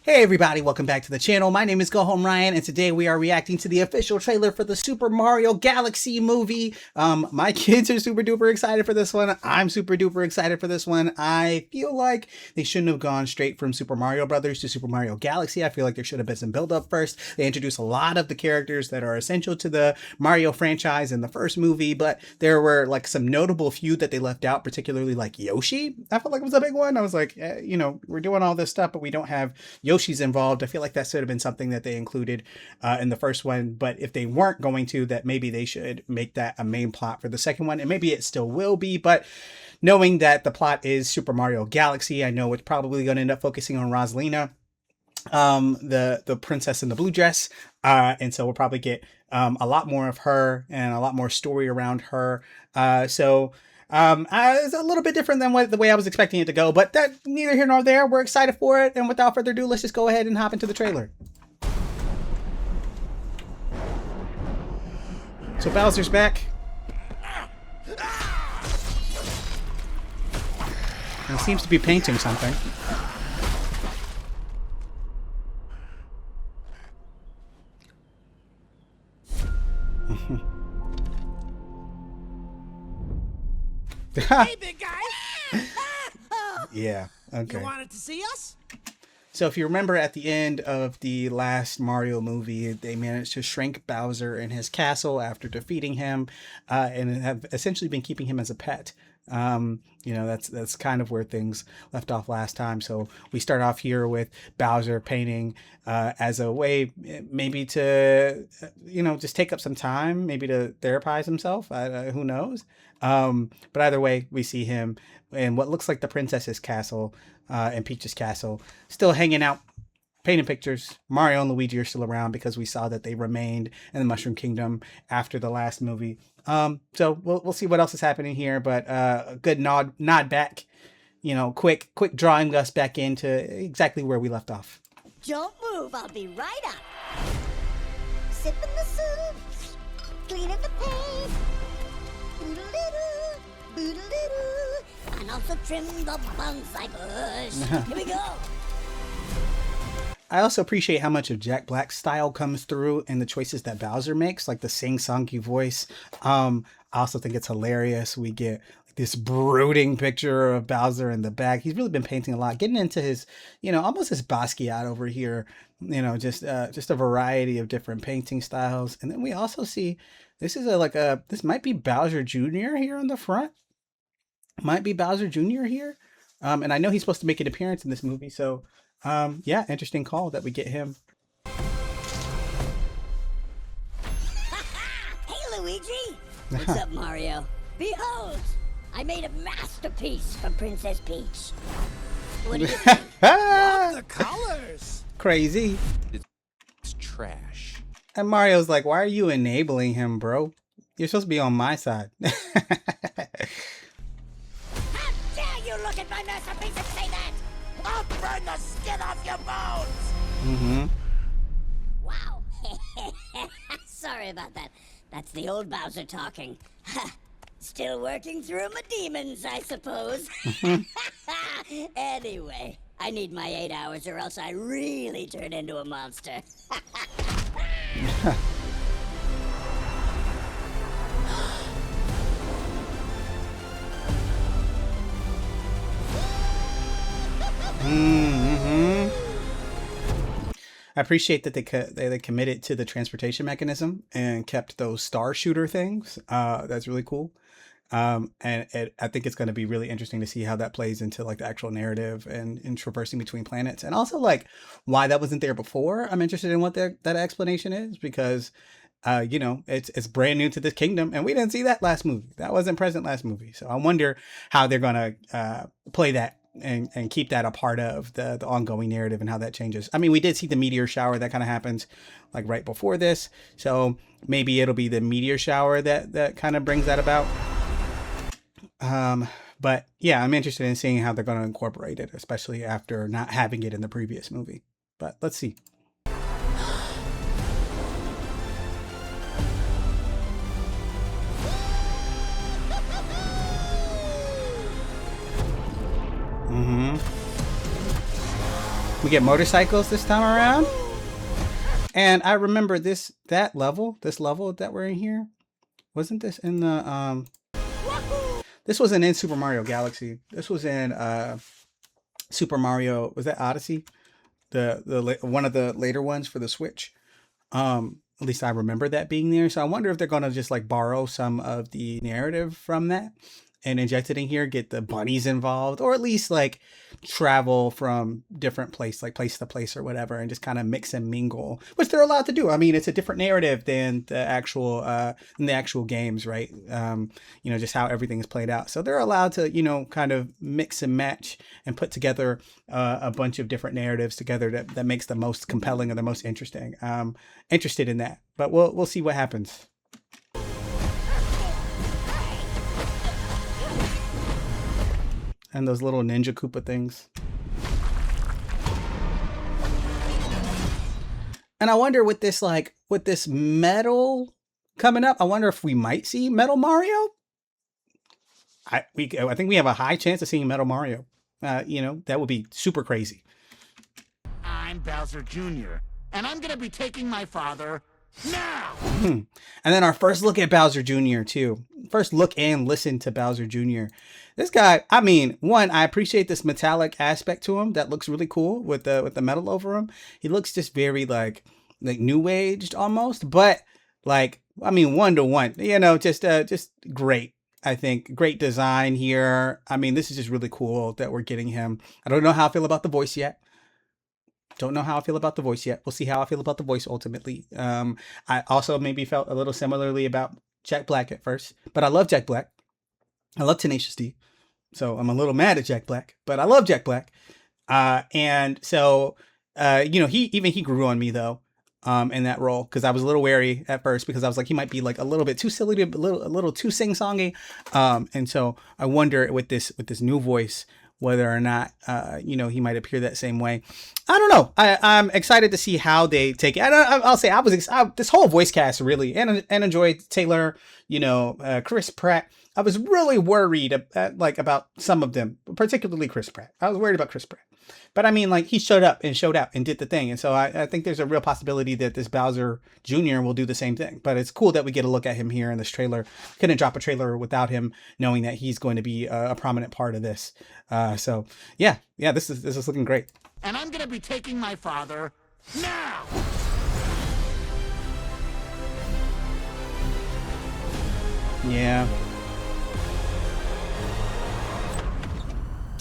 Hey everybody, welcome back to the channel. My name is Go Home Ryan, and today we are reacting to the official trailer for the Super Mario Galaxy movie. My kids are super duper excited for this one. I'm super duper excited for this one. I feel like they shouldn't have gone straight from Super Mario Brothers to Super Mario Galaxy. I feel like there should have been some build up first. They introduced a lot of the characters that are essential to the Mario franchise in the first movie, but there were like some notable few that they left out, particularly like Yoshi. I felt like it was a big one. I was like, we're doing all this stuff, but we don't have Yoshi's involved. I feel like that should have been something that they included in the first one, but if they weren't going to, that maybe they should make that a main plot for the second one, and maybe it still will be. But knowing that the plot is Super Mario Galaxy, I know it's probably going to end up focusing on ROSALINA, the princess in the blue dress, and so we'll probably get a lot more of her and a lot more story around her. It's a little bit different than the way I was expecting it to go, but that neither here nor there. We're excited for it, and without further ado, let's just go ahead and hop into the trailer. So Bowser's back. He seems to be painting something. Hey, big guy! Yeah, okay. You wanted to see us? So if you remember at the end of the last Mario movie, they managed to shrink Bowser in his castle after defeating him, and have essentially been keeping him as a pet. That's kind of where things left off last time. So we start off here with Bowser painting as a way maybe to, just take up some time, maybe to therapize himself. Who knows? But either way, we see him in what looks like the princess's castle, and Peach's castle, still hanging out, painting pictures. Mario and Luigi are still around because we saw that they remained in the Mushroom Kingdom after the last movie. So we'll see what else is happening here, but a good nod back, quick drawing us back into exactly where we left off. Don't move, I'll be right up. Sipping the soup, cleaning the paint, boodle-doo, boodle-doo, and also trim the bonsai bush. Here we go. I also appreciate how much of Jack Black's style comes through in the choices that Bowser makes, like the sing-songy voice. I also think it's hilarious. We get this brooding picture of Bowser in the back. He's really been painting a lot, getting into his, almost his Basquiat over here. Just a variety of different painting styles. And then we also see this is this might be Bowser Jr. here on the front. Might be Bowser Jr. here. And I know he's supposed to make an appearance in this movie, so yeah, interesting call that we get him. Hey, Luigi! What's up, Mario? Behold! I made a masterpiece for Princess Peach. What do you think? Love the colors! Crazy. It's trash. And Mario's like, why are you enabling him, bro? You're supposed to be on my side. How dare you look at my masterpiece and say that? I'll burn the skin off your bones! Mm-hmm. Wow. Sorry about that. That's the old Bowser talking. Still working through my demons, I suppose. Anyway, I need my 8 hours or else I really turn into a monster. Mm-hmm. I appreciate that they committed to the transportation mechanism and kept those star shooter things. That's really cool. I think it's going to be really interesting to see how that plays into like the actual narrative and traversing between planets, and also like why that wasn't there before. I'm interested in what that explanation is, because it's brand new to this kingdom, and we didn't see that last movie. That wasn't present last movie. So I wonder how they're going to play that and keep that a part of the ongoing narrative and how that changes. I mean, we did see the meteor shower that kind of happens like right before this. So maybe it'll be the meteor shower that kind of brings that about. But yeah, I'm interested in seeing how they're going to incorporate it, especially after not having it in the previous movie. But let's see. Mm-hmm. We get motorcycles this time around. And I remember this level that we're in here. Wasn't this in the this wasn't in Super Mario Galaxy. This was in Super Mario, was that Odyssey? The one of the later ones for the Switch. At least I remember that being there. So I wonder if they're gonna just like borrow some of the narrative from that and inject it in here, get the bunnies involved, or at least like travel from different place to place or whatever, and just kind of mix and mingle, which they're allowed to do. I mean, it's a different narrative than the actual games, right? You know, just how everything is played out. So they're allowed to, you know, kind of mix and match and put together a bunch of different narratives together that makes the most compelling or the most interesting. Interested in that, but we'll see what happens. And those little Ninja Koopa things. And I wonder with this metal coming up, I wonder if we might see Metal Mario. I think we have a high chance of seeing Metal Mario. You know, that would be super crazy. I'm Bowser Jr., and I'm gonna be taking my father now! And then our first look at Bowser Jr. too. First look and listen to Bowser Jr. This guy, I mean, one, I appreciate this metallic aspect to him. That looks really cool with the metal over him. He looks just very like new aged almost, but like, I mean, 1-to-1, you know, just great. I think great design here. I mean, this is just really cool that we're getting him. I don't know how I feel about the voice yet. We'll see how I feel about the voice ultimately. I also maybe felt a little similarly about Jack Black at first, but I love Jack Black. I love Tenacious D. So I'm a little mad at Jack Black, but I love Jack Black. And so, you know, he grew on me though, in that role. Cause I was a little wary at first because I was like, he might be like a little bit too silly, a little too sing-songy. And so I wonder with this new voice, whether or not, you know, he might appear that same way. I don't know. I'm excited to see how they take it. And I'll say this whole voice cast really, and enjoyed Taylor, you know, Chris Pratt. I was really worried about some of them, particularly Chris Pratt. I was worried about Chris Pratt. But I mean, like, he showed up and showed out and did the thing. And so I think there's a real possibility that this Bowser Jr. will do the same thing. But it's cool that we get a look at him here in this trailer. Couldn't drop a trailer without him knowing that he's going to be a prominent part of this. So yeah, this is looking great. And I'm gonna be taking my father now! Yeah.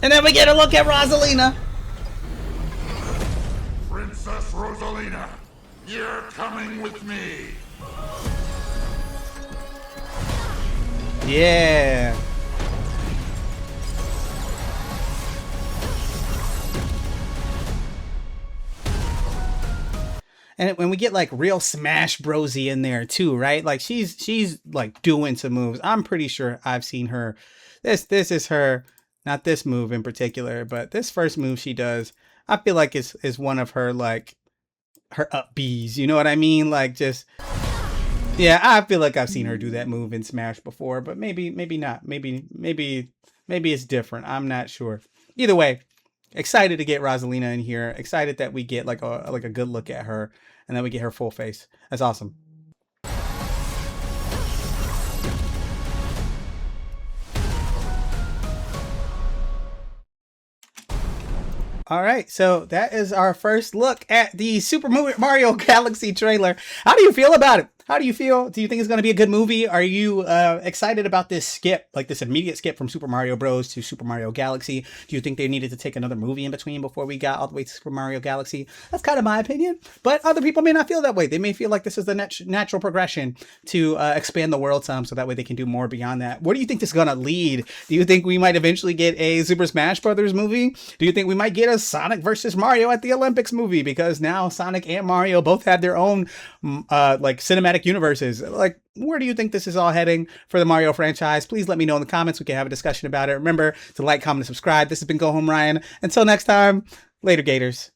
And then we get a look at ROSALINA. Princess ROSALINA, you're coming with me. Yeah. And when we get like real Smash Brosy in there too, right? Like she's like doing some moves. I'm pretty sure I've seen her. This is her, not this move in particular, but this first move she does, I feel like is one of her like her up Bs. You know what I mean? Like just, yeah, I feel like I've seen her do that move in Smash before, but maybe not. Maybe it's different. I'm not sure. Either way, excited to get ROSALINA in here. Excited that we get like a good look at her and then we get her full face. That's awesome. All right, so that is our first look at the Super Mario Galaxy trailer. How do you feel about it? How do you feel? Do you think it's going to be a good movie? Are you excited about this skip, like this immediate skip from Super Mario Bros. To Super Mario Galaxy? Do you think they needed to take another movie in between before we got all the way to Super Mario Galaxy? That's kind of my opinion, but other people may not feel that way. They may feel like this is the natural progression to expand the world some, so that way they can do more beyond that. Where do you think this is going to lead? Do you think we might eventually get a Super Smash Brothers movie? Do you think we might get a Sonic versus Mario at the Olympics movie? Because now Sonic and Mario both have their own like cinematic universes. Like, where do you think this is all heading for the Mario franchise? Please let me know in the comments. We can have a discussion about it. Remember to like, comment, and subscribe. This has been Go Home Ryan. Until next time, later Gators.